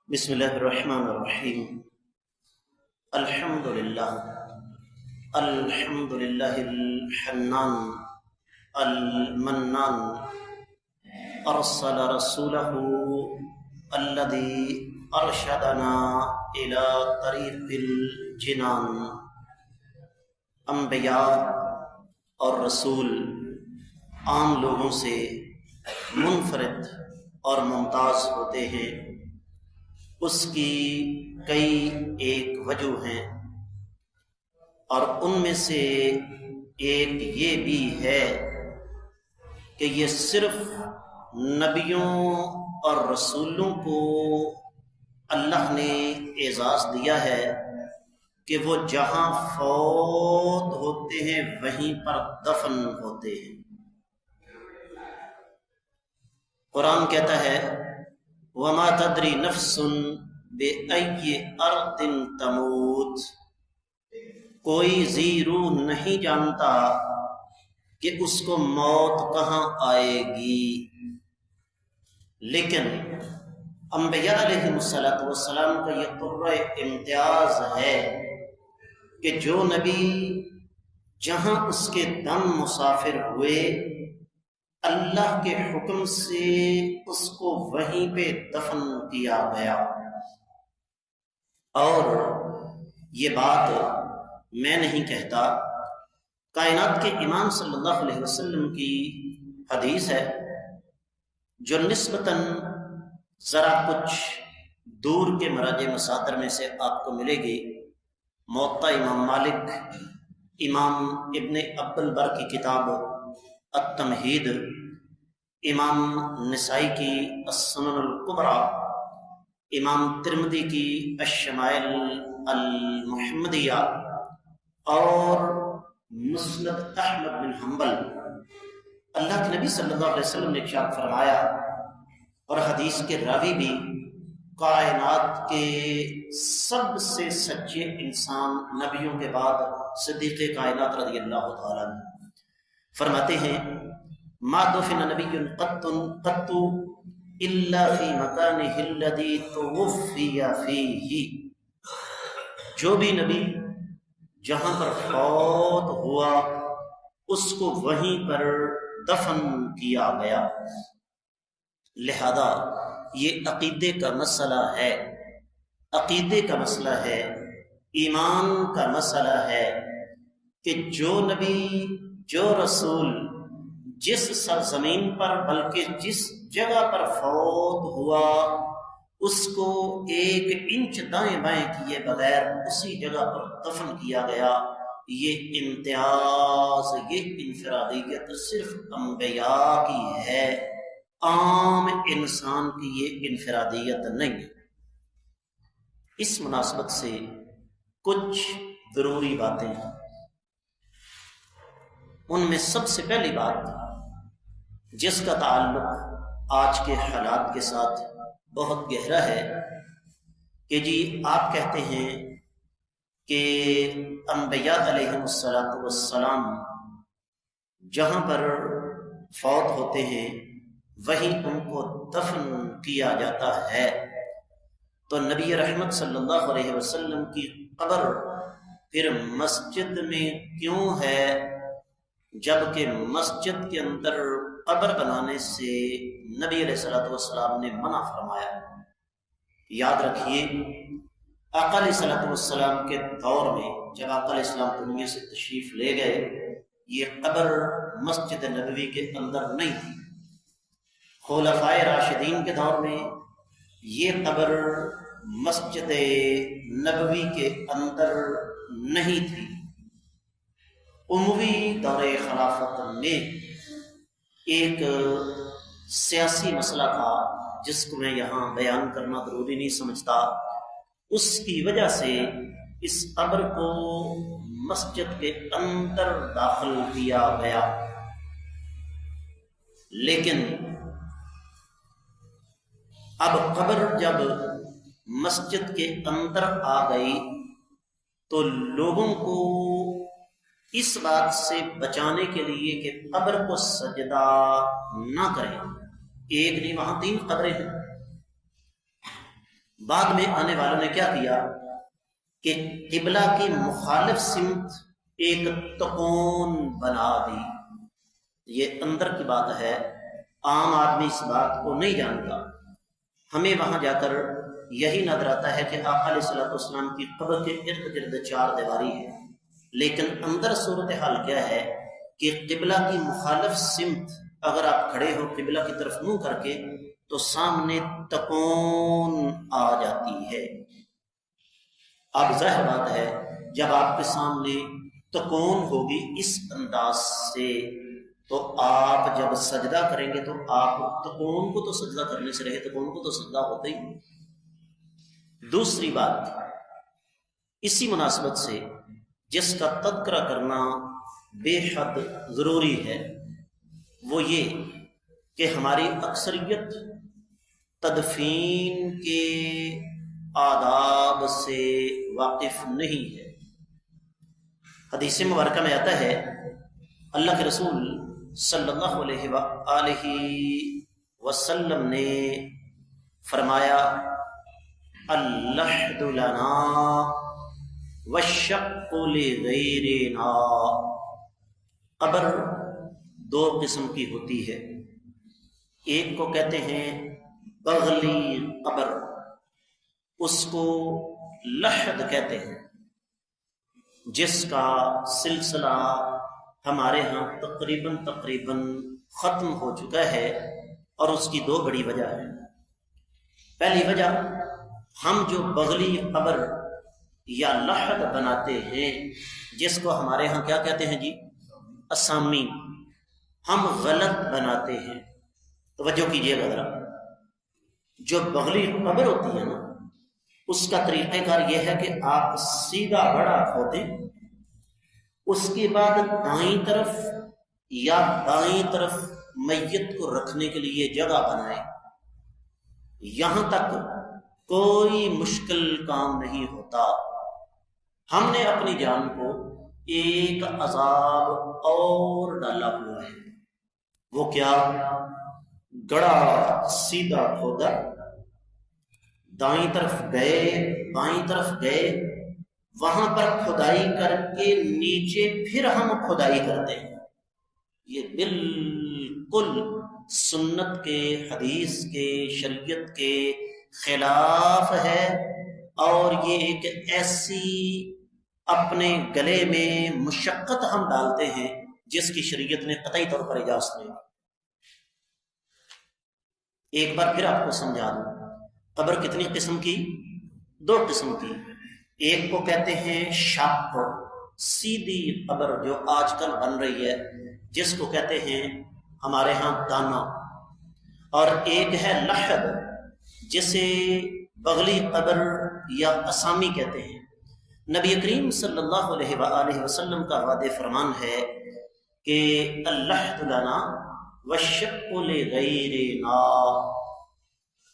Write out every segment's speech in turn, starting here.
بسم اللہ الرحمن الرحیم الحمد للہ الحنان المنان ارسل رسولہ الذی ارشدنا الى طریق الجنان۔ انبیاء اور رسول عام لوگوں سے منفرد اور ممتاز ہوتے ہیں۔ اس کی کئی ایک وجہ ہیں، اور ان میں سے ایک یہ بھی ہے کہ یہ صرف نبیوں اور رسولوں کو اللہ نے اعزاز دیا ہے کہ وہ جہاں فوت ہوتے ہیں وہیں پر دفن ہوتے ہیں۔ قرآن کہتا ہے وَمَا تَدْرِي نَفْسٌ بِأَيِّ أَرْضٍ تَمُوتُ، کوئی ذی روح نہیں جانتا کہ اس کو موت کہاں آئے گی۔ لیکن انبیاء علیہ السلام کا یہ قرہ امتیاز ہے کہ جو نبی جہاں اس کے دم مسافر ہوئے اللہ کے حکم سے اس کو وہیں پہ دفن کیا گیا۔ اور یہ بات میں نہیں کہتا، کائنات کے امام صلی اللہ علیہ وسلم کی حدیث ہے جو نسبتاً ذرا کچھ دور کے مراجع مصادر میں سے آپ کو ملے گی۔ موطا امام مالک، امام ابن عبد البر کی کتاب التمہید، امام نسائی کی السنن الکبریٰ، امام ترمذی کی الشمائل المحمدیہ، اور مسند احمد بن حنبل۔ اللہ کے نبی صلی اللہ علیہ وسلم نے ارشاد فرمایا، اور حدیث کے راوی بھی کائنات کے سب سے سچے انسان نبیوں کے بعد صدیق کائنات رضی اللہ تعالیٰ عنہ فرماتے ہیں ما دفن نبی قط الا فی مکانہ الذی توفی فیہ، جو بھی نبی جہاں پر فوت ہوا اس کو وہیں پر دفن کیا گیا۔ لہذا یہ عقیدے کا مسئلہ ہے، عقیدے کا مسئلہ ہے، ایمان کا مسئلہ ہے کہ جو نبی، جو رسول جس سرزمین پر بلکہ جس جگہ پر فوت ہوا اس کو ایک انچ دائیں بائیں کیے بغیر اسی جگہ پر دفن کیا گیا۔ یہ امتیاز، یہ انفرادیت صرف انبیاء کی ہے، عام انسان کی یہ انفرادیت نہیں ہے۔ اس مناسبت سے کچھ ضروری باتیں ہیں۔ ان میں سب سے پہلی بات جس کا تعلق آج کے حالات کے ساتھ بہت گہرا ہے کہ جی آپ کہتے ہیں کہ انبیاء علیہ السلام جہاں پر فوت ہوتے ہیں وہیں ان کو دفن کیا جاتا ہے، تو نبی رحمت صلی اللہ علیہ وسلم کی قبر پھر مسجد میں کیوں ہے، جبکہ مسجد کے اندر قبر بنانے سے نبی علیہ السلام نے منع فرمایا؟ یاد رکھیے آقا علیہ السلام کے دور میں جب آقا علیہ السلام دنیا سے تشریف لے گئے یہ قبر مسجد نبوی کے اندر نہیں تھی۔ خلفائے راشدین کے دور میں یہ قبر مسجد نبوی کے اندر نہیں تھی۔ اموی دور خلافت میں ایک سیاسی مسئلہ تھا جس کو میں یہاں بیان کرنا ضروری نہیں سمجھتا، اس کی وجہ سے اس قبر کو مسجد کے اندر داخل کیا گیا۔ لیکن اب قبر جب مسجد کے اندر آ گئی تو لوگوں کو اس بات سے بچانے کے لیے کہ قبر کو سجدہ نہ کریں، ایک نہیں وہاں 3 قبریں ہیں، بعد میں آنے والوں نے کیا کیا کہ قبلہ کی مخالف سمت ایک تکون بنا دی. یہ اندر کی بات ہے، عام آدمی اس بات کو نہیں جانتا. ہمیں وہاں جا کر یہی نظر آتا ہے کہ آقا علیہ الصلوۃ والسلام کی قبر کے ارد گرد 4 دیواری ہے، لیکن اندر صورتحال کیا ہے کہ قبلہ کی مخالف سمت اگر آپ کھڑے ہو قبلہ کی طرف منہ کر کے تو سامنے تکون آ جاتی ہے. اب ظاہر بات ہے جب آپ کے سامنے تکون ہوگی اس انداز سے تو آپ جب سجدہ کریں گے تو آپ تکون کو تو سجدہ کرنے سے رہے، تکون کو تو سجدہ ہوتا ہی نہیں. دوسری بات اسی مناسبت سے جس کا تذکرہ کرنا بے حد ضروری ہے وہ یہ کہ ہماری اکثریت تدفین کے آداب سے واقف نہیں ہے. حدیث مبارکہ میں آتا ہے اللہ کے رسول صلی اللہ علیہ وآلہ وسلم نے فرمایا اللحد لنا والشق لغیرنا. قبر 2 قسم کی ہوتی ہے، ایک کو کہتے ہیں بغلی قبر، اس کو لحد کہتے ہیں، جس کا سلسلہ ہمارے ہاں تقریباً ختم ہو چکا ہے، اور اس کی 2 بڑی وجہ ہے. پہلی وجہ، ہم جو بغلی قبر یا لحد بناتے ہیں جس کو ہمارے ہاں کیا کہتے ہیں جی، اسامی، ہم غلط بناتے ہیں. توجہ کیجیے گا ذرا، جو بغلی قبر ہوتی ہے نا اس کا طریقہ کار یہ ہے کہ آپ سیدھا بڑا کھودیں، اس کے بعد دائیں طرف یا بائیں طرف میت کو رکھنے کے لیے جگہ بنائیں. یہاں تک کوئی مشکل کام نہیں ہوتا. ہم نے اپنی جان کو ایک عذاب اور ڈالا ہوا ہے، وہ کیا؟ گڑا سیدھا کھودا، دائیں طرف گئے بائیں طرف گئے، وہاں پر کھدائی کر کے نیچے پھر ہم کھدائی کرتے ہیں. یہ بالکل سنت کے، حدیث کے، شریعت کے خلاف ہے، اور یہ ایک ایسی اپنے گلے میں مشقت ہم ڈالتے ہیں جس کی شریعت نے قطعی طور پر اجازت نہیں. ایک بار پھر آپ کو سمجھا دوں، قبر کتنی قسم کی؟ 2 قسم کی. ایک کو کہتے ہیں شق، سیدھی قبر جو آج کل بن رہی ہے جس کو کہتے ہیں ہمارے ہاں دانا، اور ایک ہے لحد جسے بغلی قبر یا اسامی کہتے ہیں. نبی کریم صلی اللہ علیہ وآلہ وسلم کا وعدہ فرمان ہے کہ اللحد لنا والشق لغیرنا،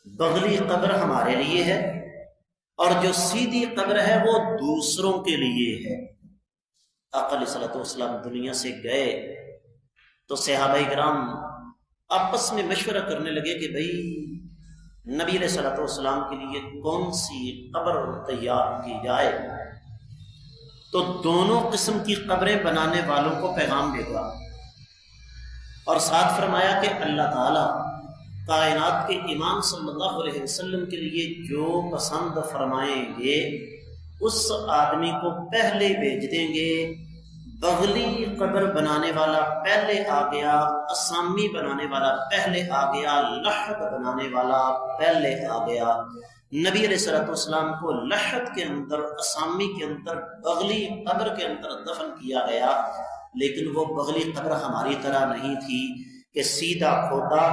بغلی قبر ہمارے لیے ہے اور جو سیدھی قبر ہے وہ دوسروں کے لیے ہے. آقا علیہ الصلوۃ والسلام دنیا سے گئے تو صحابہ کرام آپس میں مشورہ کرنے لگے کہ بھئی نبی علیہ الصلوۃ والسلام کے لیے کون سی قبر تیار کی جائے. تو دونوں قسم کی قبریں بنانے والوں کو پیغام بھیجا اور ساتھ فرمایا کہ اللہ تعالیٰ کائنات کے امام صلی اللہ علیہ وسلم کے لیے جو پسند فرمائیں گے اس آدمی کو پہلے بھیج دیں گے. بغلی قبر بنانے والا پہلے آ گیا، اسامی بنانے والا پہلے آ گیا، لحد بنانے والا پہلے آ گیا. نبی علیہ الصلوۃ والسلام کو لحد کے اندر، اسامی کے اندر، بغلی قبر کے اندر دفن کیا گیا، لیکن وہ بغلی قبر ہماری طرح نہیں تھی کہ سیدھا کھودا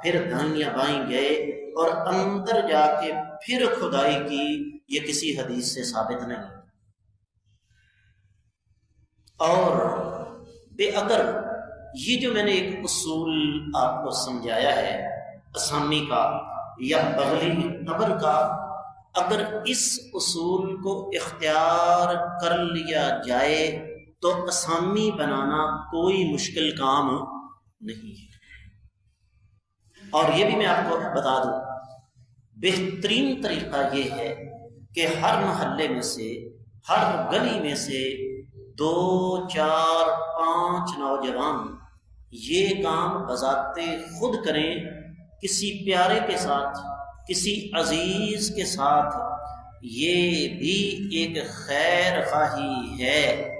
پھر دائیں یا بائیں گئے اور اندر جا کے پھر کھدائی کی. یہ کسی حدیث سے ثابت نہیں. اور اگر یہ جو میں نے ایک اصول آپ کو سمجھایا ہے اسامی کا یا بغلی قبر کا، اگر اس اصول کو اختیار کر لیا جائے تو اسامی بنانا کوئی مشکل کام نہیں ہے. اور یہ بھی میں آپ کو بتا دوں بہترین طریقہ یہ ہے کہ ہر محلے میں سے، ہر گلی میں سے 2 4 5 نوجوان یہ کام بذات خود کریں، کسی پیارے کے ساتھ، کسی عزیز کے ساتھ۔ یہ بھی ایک خیر خواہی ہے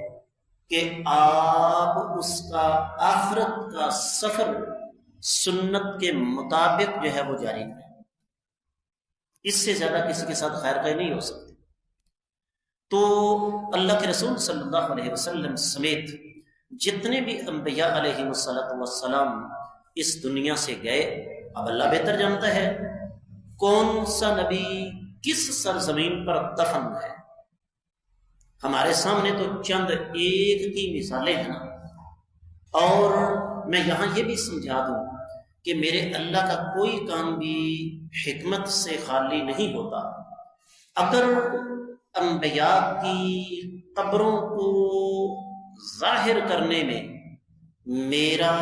کہ آپ اس کا آخرت کا سفر سنت کے مطابق جو ہے وہ جاری کریں۔ اس سے زیادہ کسی کے ساتھ خیر خواہی نہیں ہو سکتی۔ تو اللہ کے رسول صلی اللہ علیہ وسلم سمیت جتنے بھی انبیاء علیہ والسلام اس دنیا سے گئے، اب اللہ بہتر جانتا ہے کون سا نبی کس سرزمین پر دفن ہے۔ ہمارے سامنے تو چند ایک کی مثالیں ہیں، اور میں یہاں یہ بھی سمجھا دوں کہ میرے اللہ کا کوئی کام بھی حکمت سے خالی نہیں ہوتا۔ اگر انبیاء کی قبروں کو ظاہر کرنے میں میرا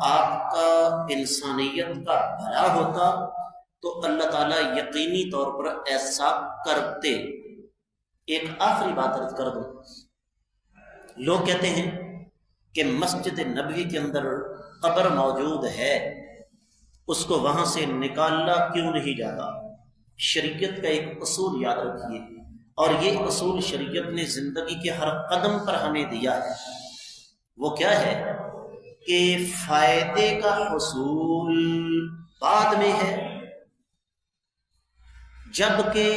آپ کا انسانیت کا بھلا ہوتا تو اللہ تعالیٰ یقینی طور پر ایسا کرتے۔ ایک آخری بات عرض کر دوں، لوگ کہتے ہیں کہ مسجد نبوی کے اندر قبر موجود ہے، اس کو وہاں سے نکالا کیوں نہیں جاتا؟ شریعت کا ایک اصول یاد رکھیے، اور یہ اصول شریعت نے زندگی کے ہر قدم پر ہمیں دیا ہے۔ وہ کیا ہے کہ فائدے کا حصول بعد میں ہے، جبکہ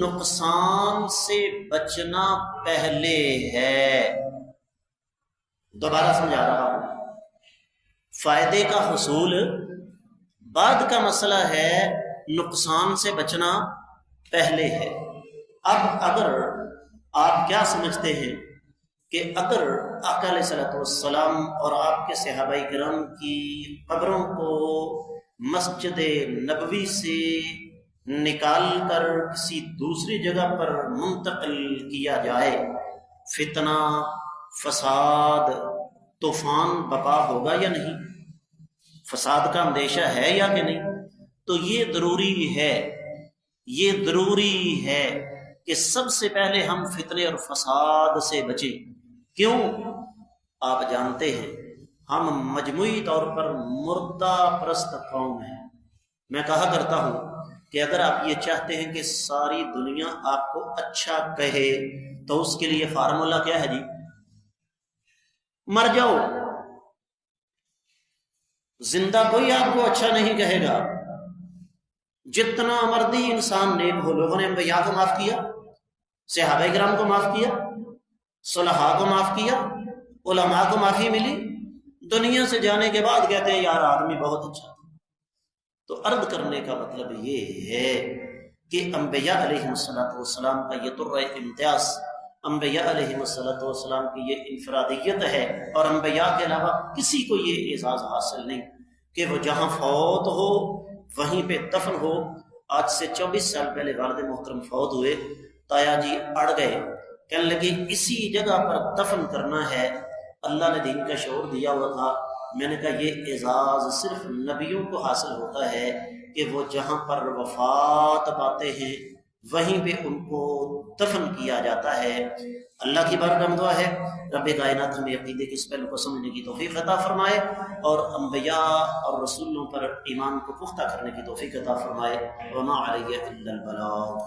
نقصان سے بچنا پہلے ہے۔ دوبارہ سمجھا رہا ہوں، فائدے کا حصول بعد کا مسئلہ ہے، نقصان سے بچنا پہلے ہے۔ اب اگر آپ کیا سمجھتے ہیں کہ اگر آقا علیہ الصلوۃ والسلام اور آپ کے صحابہ کرام کی قبروں کو مسجد نبوی سے نکال کر کسی دوسری جگہ پر منتقل کیا جائے، فتنہ، فساد، طوفان بپا ہوگا یا نہیں؟ فساد کا اندیشہ ہے یا کہ نہیں؟ تو یہ ضروری ہے، یہ ضروری ہے کہ سب سے پہلے ہم فتنے اور فساد سے بچیں۔ کیوں؟ آپ جانتے ہیں ہم مجموعی طور پر مردہ پرست قوم ہیں۔ میں کہا کرتا ہوں کہ اگر آپ یہ چاہتے ہیں کہ ساری دنیا آپ کو اچھا کہے تو اس کے لیے فارمولا کیا ہے جی؟ مر جاؤ۔ زندہ کوئی آپ کو اچھا نہیں کہے گا۔ جتنا مردی انسان نیک ہو، لوگوں نے انبیاء کو معاف کیا، صحابہ کرام کو معاف کیا، صلحاء کو معاف کیا، علماء کو معافی ملی، دنیا سے جانے کے بعد کہتے ہیں یار آدمی بہت اچھا تھا۔ تو عرض کرنے کا مطلب یہ ہے کہ انبیاء علیہ السلام کا یہ طرح امتیاز، انبیاء علیہ السلام کی یہ انفرادیت ہے، اور انبیاء کے علاوہ کسی کو یہ اعزاز حاصل نہیں کہ وہ جہاں فوت ہو وہیں پہ دفن ہو۔ آج سے 24 سال پہلے والد محترم فوت ہوئے، تایا جی اڑ گئے، کہنے لگے اسی جگہ پر دفن کرنا ہے، اللہ نے دین کا شعور دیا ہوا تھا۔ میں نے کہا یہ اعزاز صرف نبیوں کو حاصل ہوتا ہے کہ وہ جہاں پر وفات پاتے ہیں وہیں پہ ان کو دفن کیا جاتا ہے۔ اللہ کی بارگاہ دعا ہے رب کائنات ہمیں عقیدے کے اس پہلو کو سمجھنے کی توفیق عطا فرمائے، اور انبیاء اور رسولوں پر ایمان کو پختہ کرنے کی توفیق عطا فرمائے۔ وما علیہ الا البلاغ۔